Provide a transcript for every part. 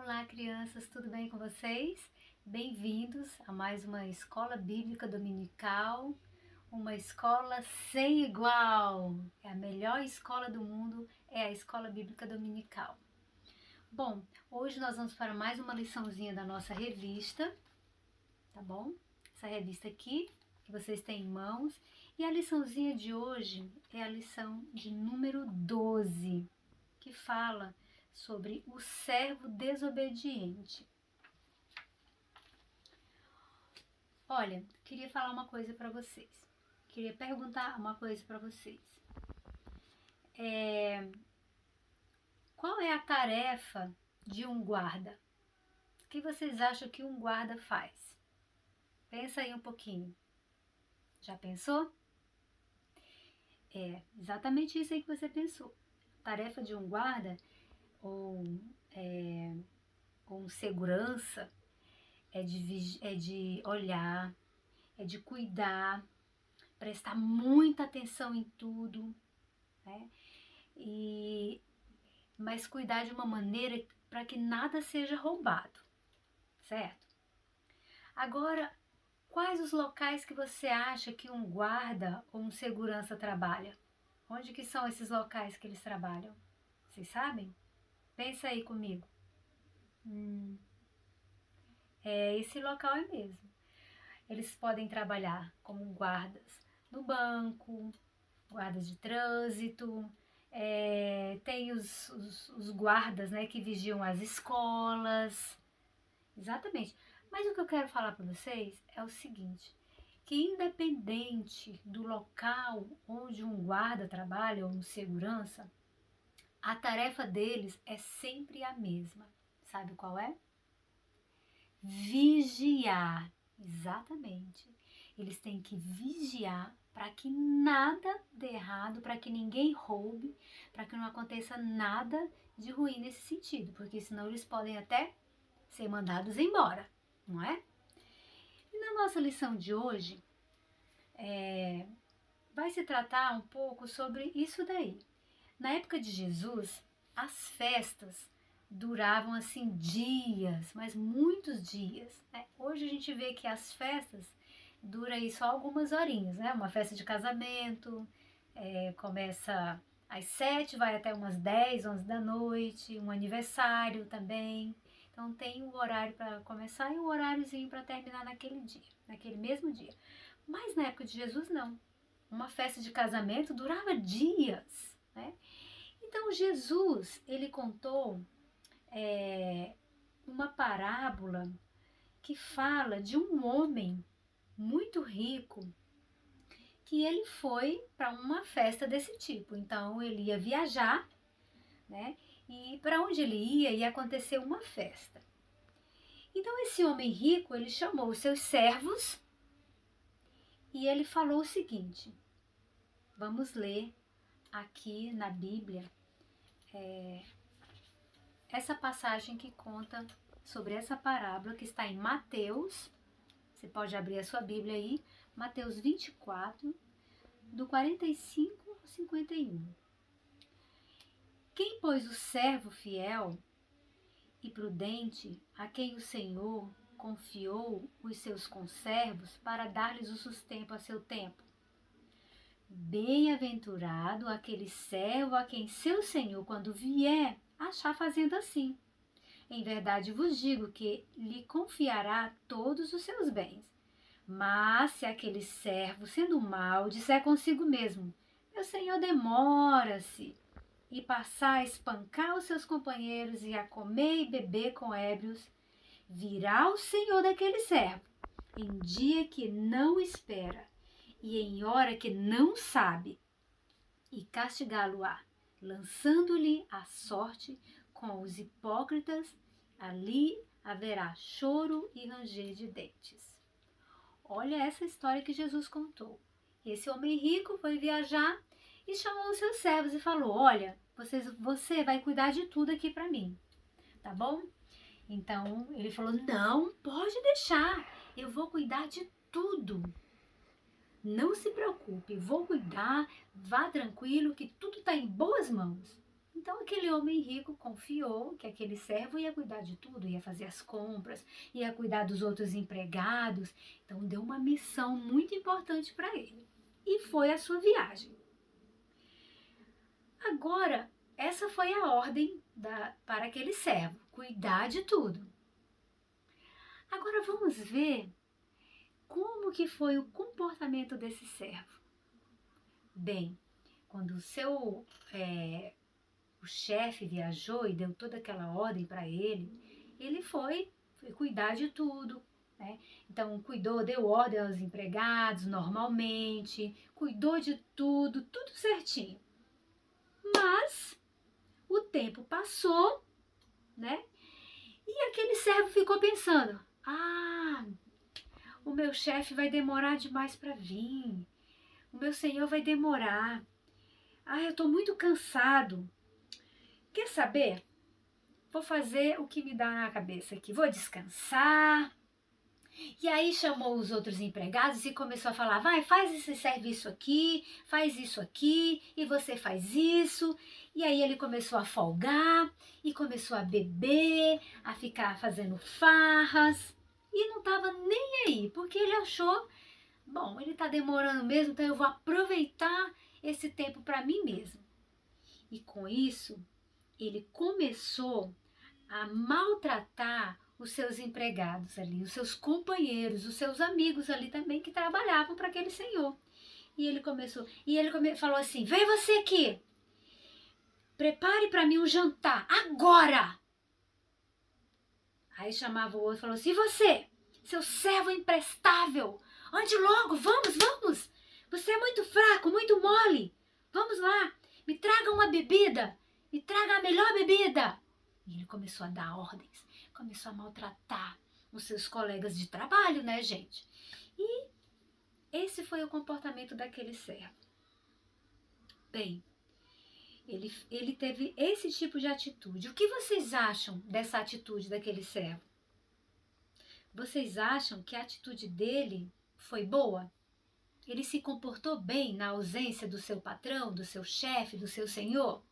Olá, crianças, tudo bem com vocês? Bem-vindos a mais uma escola bíblica dominical, uma escola sem igual. É a melhor escola do mundo, é a escola bíblica dominical. Bom, hoje nós vamos para mais uma liçãozinha da nossa revista, tá bom? Essa revista aqui, que vocês têm em mãos. E a liçãozinha de hoje é a lição de número 12, que fala sobre o servo desobediente. Olha, queria falar uma coisa para vocês. Queria perguntar uma coisa para vocês. Qual é a tarefa de um guarda? O que vocês acham que um guarda faz? Pensa aí um pouquinho. Já pensou? É exatamente isso aí que você pensou. A tarefa de um guarda ou um segurança é de olhar, é de cuidar, prestar muita atenção em tudo, né? Mas cuidar de uma maneira para que nada seja roubado, certo? Agora, quais os locais que você acha que um guarda ou um segurança trabalha? Onde que são esses locais que eles trabalham? Vocês sabem? Pensa aí comigo. Esse local é mesmo. Eles podem trabalhar como guardas no banco, guardas de trânsito, tem os guardas, né, que vigiam as escolas. Exatamente. Mas o que eu quero falar para vocês é o seguinte, que independente do local onde um guarda trabalha ou um segurança, a tarefa deles é sempre a mesma. Sabe qual é? Vigiar. Exatamente. Eles têm que vigiar para que nada dê errado, para que ninguém roube, para que não aconteça nada de ruim nesse sentido, porque senão eles podem até ser mandados embora, não é? E na nossa lição de hoje, vai se tratar um pouco sobre isso daí. Na época de Jesus, as festas duravam assim dias, mas muitos dias, né? Hoje a gente vê que as festas duram aí só algumas horinhas, né? Uma festa de casamento começa às 7, vai até umas 10, 11 da noite, um aniversário também. Então tem um horário para começar e um horáriozinho para terminar naquele dia, naquele mesmo dia. Mas na época de Jesus não. Uma festa de casamento durava dias, né? Então Jesus, ele contou uma parábola que fala de um homem muito rico que ele foi para uma festa desse tipo. Então ele ia viajar, né? E para onde ele ia acontecer uma festa. Então esse homem rico, ele chamou os seus servos e ele falou o seguinte: vamos ler aqui na Bíblia essa passagem que conta sobre essa parábola que está em Mateus. Você pode abrir a sua Bíblia aí, Mateus 24, do 45 ao 51. Quem, pois, o servo fiel e prudente, a quem o Senhor confiou os seus conservos para dar-lhes o sustento a seu tempo? Bem-aventurado aquele servo a quem seu Senhor, quando vier, achar fazendo assim. Em verdade vos digo que lhe confiará todos os seus bens. Mas se aquele servo, sendo mau, disser consigo mesmo: meu senhor demora-se, e passar a espancar os seus companheiros e a comer e beber com ébrios, virá o senhor daquele servo, em dia que não espera, e em hora que não sabe, e castigá-lo-á, lançando-lhe a sorte com os hipócritas. Ali haverá choro e ranger de dentes. Olha essa história que Jesus contou. Esse homem rico foi viajar e chamou os seus servos e falou: olha, você vai cuidar de tudo aqui para mim, tá bom? Então ele falou: não, pode deixar, eu vou cuidar de tudo. Não se preocupe, vou cuidar, vá tranquilo que tudo está em boas mãos. Então aquele homem rico confiou que aquele servo ia cuidar de tudo, ia fazer as compras, ia cuidar dos outros empregados. Então deu uma missão muito importante para ele. E foi a sua viagem. Agora, essa foi a ordem para aquele servo, cuidar de tudo. Agora vamos ver como que foi o comportamento desse servo. Bem, quando o chefe viajou e deu toda aquela ordem para ele foi cuidar de tudo, né? Então, deu ordem aos empregados normalmente, cuidou de tudo, tudo certinho. Mas o tempo passou, né? E aquele servo ficou pensando: ah, o meu chefe vai demorar demais para vir, o meu senhor vai demorar, eu estou muito cansado. Quer saber? Vou fazer o que me dá na cabeça aqui, vou descansar. E aí chamou os outros empregados e começou a falar: vai, faz esse serviço aqui, faz isso aqui, e você faz isso. E aí ele começou a folgar, e começou a beber, a ficar fazendo farras, e não estava nem aí, porque ele achou: bom, ele está demorando mesmo, então eu vou aproveitar esse tempo para mim mesmo. E com isso, ele começou a maltratar os seus empregados ali, os seus companheiros, os seus amigos ali também que trabalhavam para aquele senhor. E ele falou assim: vem você aqui, prepare para mim um jantar, agora! Aí chamava o outro e falou assim: e você, seu servo imprestável, ande logo, vamos, você é muito fraco, muito mole, vamos lá, me traga uma bebida, me traga a melhor bebida. E ele começou a dar ordens, começou a maltratar os seus colegas de trabalho, né, gente? E esse foi o comportamento daquele servo. Bem, ele teve esse tipo de atitude. O que vocês acham dessa atitude daquele servo? Vocês acham que a atitude dele foi boa? Ele se comportou bem na ausência do seu patrão, do seu chefe, do seu senhor?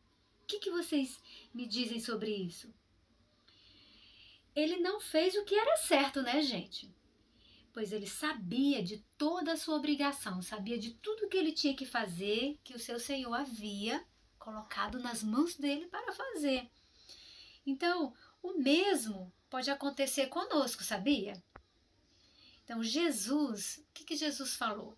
O que vocês me dizem sobre isso? Ele não fez o que era certo, né, gente? Pois ele sabia de toda a sua obrigação, sabia de tudo que ele tinha que fazer, que o seu Senhor havia colocado nas mãos dele para fazer. Então, o mesmo pode acontecer conosco, sabia? Então, Jesus, o que Jesus falou?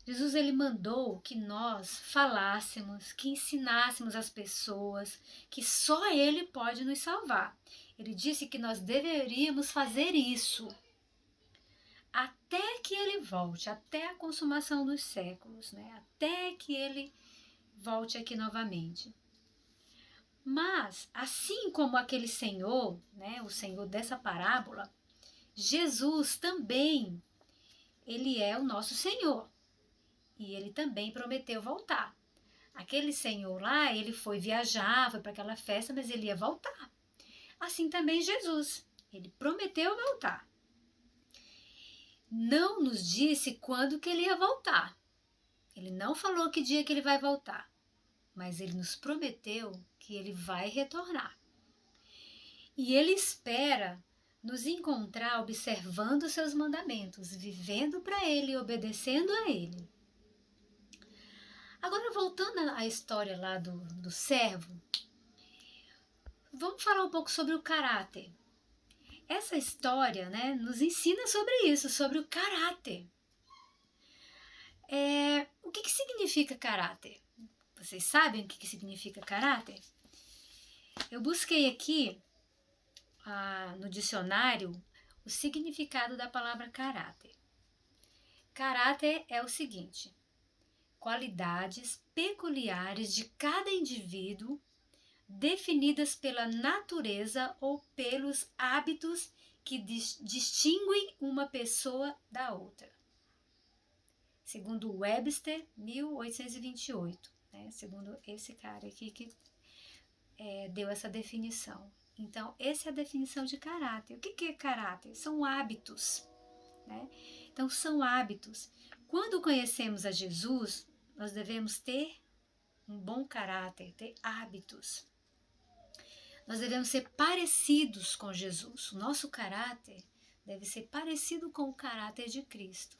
Jesus, ele mandou que nós falássemos, que ensinássemos as pessoas que só ele pode nos salvar. Ele disse que nós deveríamos fazer isso até que ele volte, até a consumação dos séculos, né? Até que ele volte aqui novamente. Mas, assim como aquele Senhor, né, o Senhor dessa parábola, Jesus também, ele é o nosso Senhor. E ele também prometeu voltar. Aquele Senhor lá, ele foi viajar, foi para aquela festa, mas ele ia voltar. Assim também Jesus, ele prometeu voltar. Não nos disse quando que ele ia voltar. Ele não falou que dia que ele vai voltar, mas ele nos prometeu que ele vai retornar. E ele espera nos encontrar observando os seus mandamentos, vivendo para ele e obedecendo a ele. Agora, voltando à história lá do servo, vamos falar um pouco sobre o caráter. Essa história, né, nos ensina sobre isso, sobre o caráter. O que significa caráter? Vocês sabem o que significa caráter? Eu busquei aqui no dicionário o significado da palavra caráter. Caráter é o seguinte: qualidades peculiares de cada indivíduo definidas pela natureza ou pelos hábitos que distinguem uma pessoa da outra. Segundo Webster, 1828, né? Segundo esse cara aqui que deu essa definição. Então, essa é a definição de caráter. O que é caráter? São hábitos, né? Então, são hábitos. Quando conhecemos a Jesus, nós devemos ter um bom caráter, ter hábitos. Nós devemos ser parecidos com Jesus. O nosso caráter deve ser parecido com o caráter de Cristo.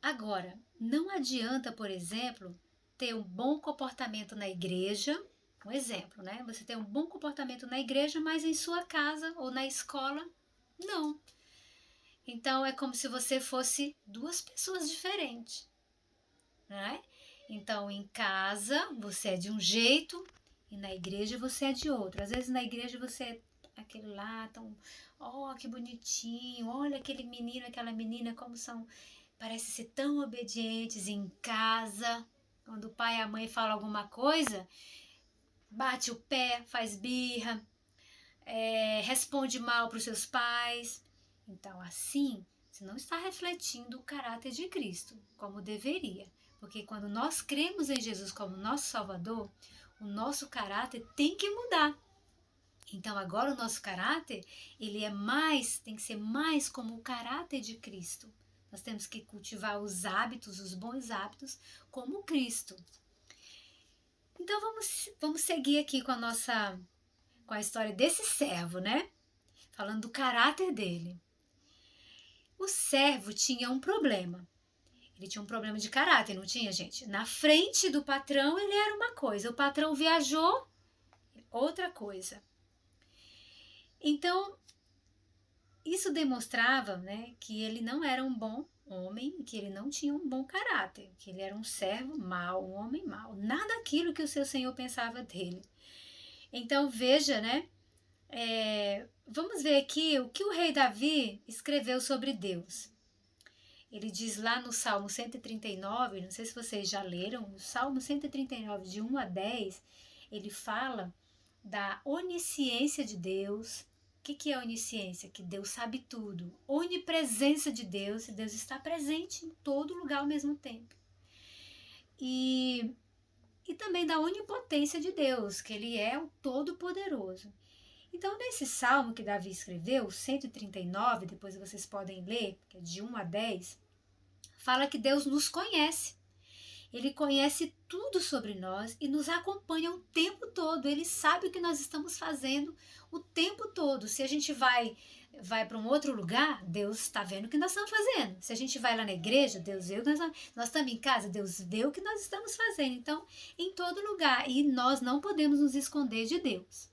Agora, não adianta, por exemplo, ter um bom comportamento na igreja. Um exemplo, né? Você tem um bom comportamento na igreja, mas em sua casa ou na escola, não. Então, é como se você fosse duas pessoas diferentes, né? Então, em casa, você é de um jeito e na igreja você é de outro. Às vezes, na igreja você é aquele lá, tão, oh, que bonitinho, olha aquele menino, aquela menina, como são, parece ser tão obedientes. Em casa, quando o pai e a mãe falam alguma coisa, bate o pé, faz birra, responde mal para os seus pais. Então, assim, você não está refletindo o caráter de Cristo, como deveria. Porque quando nós cremos em Jesus como nosso Salvador, o nosso caráter tem que mudar. Então, agora o nosso caráter, ele tem que ser mais como o caráter de Cristo. Nós temos que cultivar os hábitos, os bons hábitos, como Cristo. Então, vamos seguir aqui com a história desse servo, né? Falando do caráter dele. O servo tinha um problema. Ele tinha um problema de caráter, não tinha, gente? Na frente do patrão, ele era uma coisa. O patrão viajou, outra coisa. Então, isso demonstrava, né, que ele não era um bom homem, que ele não tinha um bom caráter, que ele era um servo mau, um homem mau. Nada aquilo que o seu senhor pensava dele. Então, veja, né? Vamos ver aqui o que o rei Davi escreveu sobre Deus. Ele diz lá no Salmo 139, não sei se vocês já leram, no Salmo 139, de 1 a 10, ele fala da onisciência de Deus. O que é onisciência? Que Deus sabe tudo. Onipresença de Deus, Deus está presente em todo lugar ao mesmo tempo. E também da onipotência de Deus, que ele é o Todo-Poderoso. Então, nesse salmo que Davi escreveu, 139, depois vocês podem ler, que é de 1 a 10, fala que Deus nos conhece. Ele conhece tudo sobre nós e nos acompanha o tempo todo. Ele sabe o que nós estamos fazendo o tempo todo. Se a gente vai para um outro lugar, Deus está vendo o que nós estamos fazendo. Se a gente vai lá na igreja, Deus vê o que nós estamos em casa, Deus vê o que nós estamos fazendo. Então, em todo lugar. E nós não podemos nos esconder de Deus.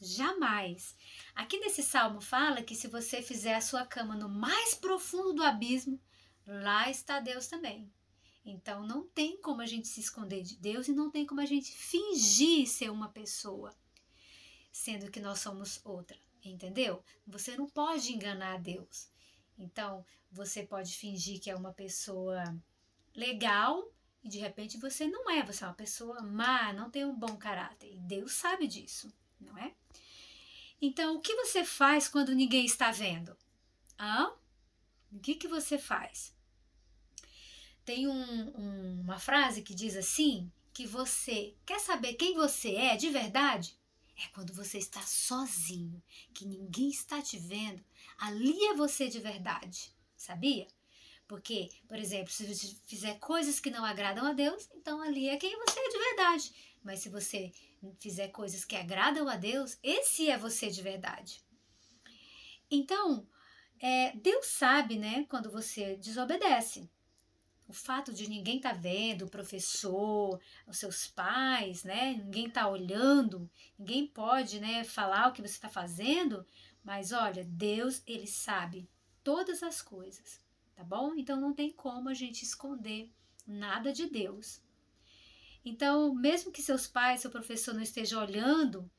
Jamais. Aqui nesse salmo fala que se você fizer a sua cama no mais profundo do abismo, lá está Deus também. Então não tem como a gente se esconder de Deus e não tem como a gente fingir ser uma pessoa, sendo que nós somos outra, entendeu? Você não pode enganar Deus. Então você pode fingir que é uma pessoa legal e de repente você não é, você é uma pessoa má, não tem um bom caráter. E Deus sabe disso, não é? Então, o que você faz quando ninguém está vendo? O que você faz? Tem uma frase que diz assim, que você quer saber quem você é de verdade? É quando você está sozinho, que ninguém está te vendo, ali é você de verdade, sabia? Porque, por exemplo, se você fizer coisas que não agradam a Deus, então ali é quem você é de verdade. Mas se você fizer coisas que agradam a Deus, esse é você de verdade. Então, Deus sabe, né, quando você desobedece. O fato de ninguém estar vendo, o professor, os seus pais, né, ninguém está olhando, ninguém pode, né, falar o que você está fazendo, mas olha, Deus, ele sabe todas as coisas, tá bom? Então não tem como a gente esconder nada de Deus. Então, mesmo que seus pais, seu professor não esteja olhando,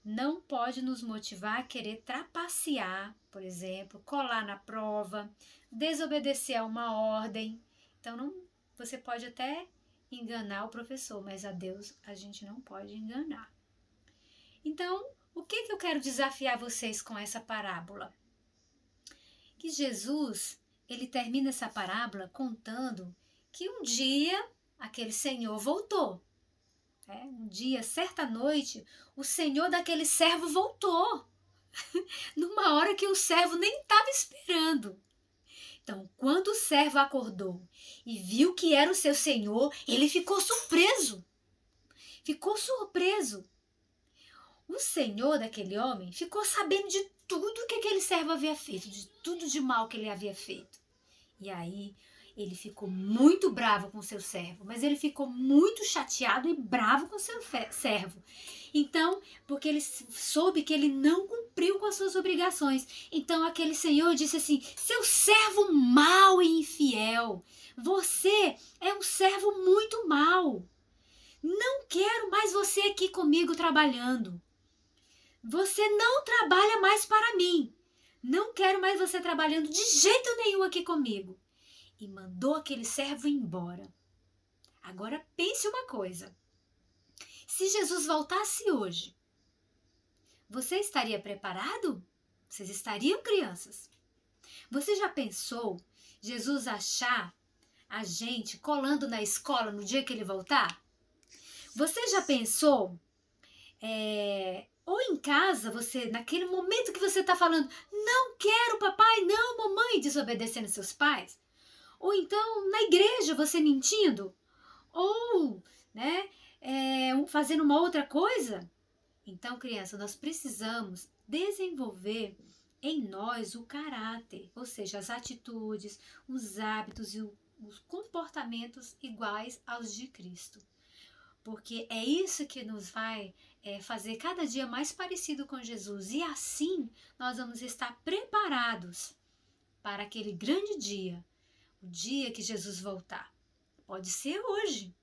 não pode nos motivar a querer trapacear, por exemplo, colar na prova, desobedecer a uma ordem. Então, você pode até enganar o professor, mas a Deus a gente não pode enganar. Então, o que eu quero desafiar vocês com essa parábola? Que Jesus, ele termina essa parábola contando que um dia aquele senhor voltou. Um dia, certa noite, o senhor daquele servo voltou. Numa hora que o servo nem estava esperando. Então, quando o servo acordou e viu que era o seu senhor, ele ficou surpreso. Ficou surpreso. O senhor daquele homem ficou sabendo de tudo que aquele servo havia feito, de tudo de mal que ele havia feito. E aí ele ficou muito bravo com seu servo, mas ele ficou muito chateado e bravo com seu servo. Então, porque ele soube que ele não cumpriu com as suas obrigações. Então aquele senhor disse assim: seu servo mau e infiel, você é um servo muito mau. Não quero mais você aqui comigo trabalhando. Você não trabalha mais para mim. Não quero mais você trabalhando de jeito nenhum aqui comigo. E mandou aquele servo embora. Agora pense uma coisa. Se Jesus voltasse hoje, você estaria preparado? Vocês estariam, crianças? Você já pensou Jesus achar a gente colando na escola no dia que ele voltar? Você já pensou, ou em casa, você, naquele momento que você está falando, não quero papai, não mamãe, desobedecendo seus pais? Ou então na igreja, você mentindo? Ou, né, fazendo uma outra coisa? Então, criança, nós precisamos desenvolver em nós o caráter, ou seja, as atitudes, os hábitos e os comportamentos iguais aos de Cristo. Porque é isso que nos vai fazer cada dia mais parecido com Jesus. E assim nós vamos estar preparados para aquele grande dia, o dia que Jesus voltar. Pode ser hoje.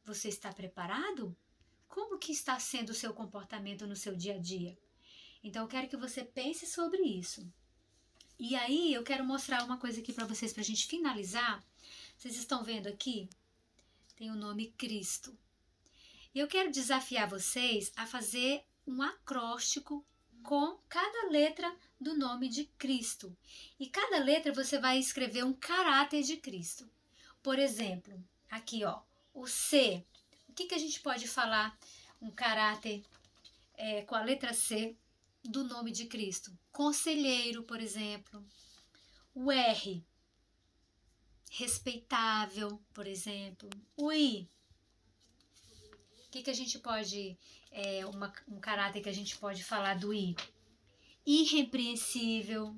Você está preparado? Como que está sendo o seu comportamento no seu dia a dia? Então eu quero que você pense sobre isso. E aí eu quero mostrar uma coisa aqui para vocês, para a gente finalizar. Vocês estão vendo aqui? Tem o nome Cristo. E eu quero desafiar vocês a fazer um acróstico com cada letra do nome de Cristo. E cada letra você vai escrever um caráter de Cristo. Por exemplo, aqui ó, o C. O que a gente pode falar um caráter com a letra C do nome de Cristo? Conselheiro, por exemplo. O R, respeitável, por exemplo. O I, o que a gente pode, um caráter que a gente pode falar do I? Irrepreensível.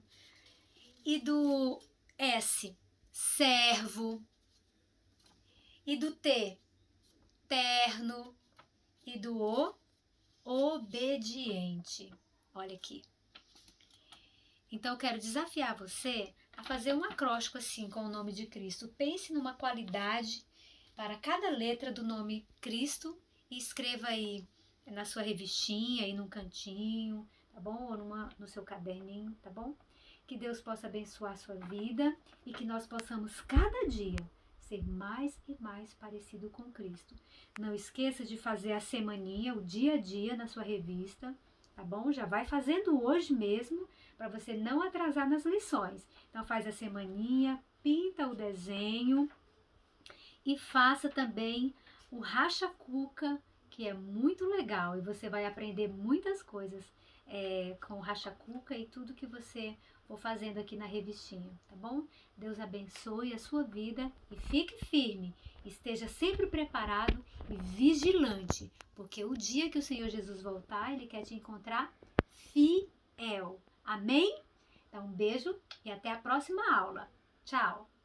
E do S, servo. E do T, terno. E do O, obediente. Olha aqui. Então eu quero desafiar você a fazer um acróstico assim com o nome de Cristo. Pense numa qualidade para cada letra do nome Cristo e escreva aí na sua revistinha, aí num cantinho, tá bom? Ou no seu caderninho, tá bom? Que Deus possa abençoar a sua vida e que nós possamos cada dia ser mais e mais parecido com Cristo. Não esqueça de fazer a semaninha, o dia a dia na sua revista, tá bom? Já vai fazendo hoje mesmo, para você não atrasar nas lições. Então faz a semaninha, pinta o desenho e faça também o racha-cuca, que é muito legal e você vai aprender muitas coisas com o racha-cuca e tudo que você for fazendo aqui na revistinha, tá bom? Deus abençoe a sua vida e fique firme, esteja sempre preparado e vigilante, porque o dia que o Senhor Jesus voltar, Ele quer te encontrar fiel. Amém? Então um beijo e até a próxima aula. Tchau!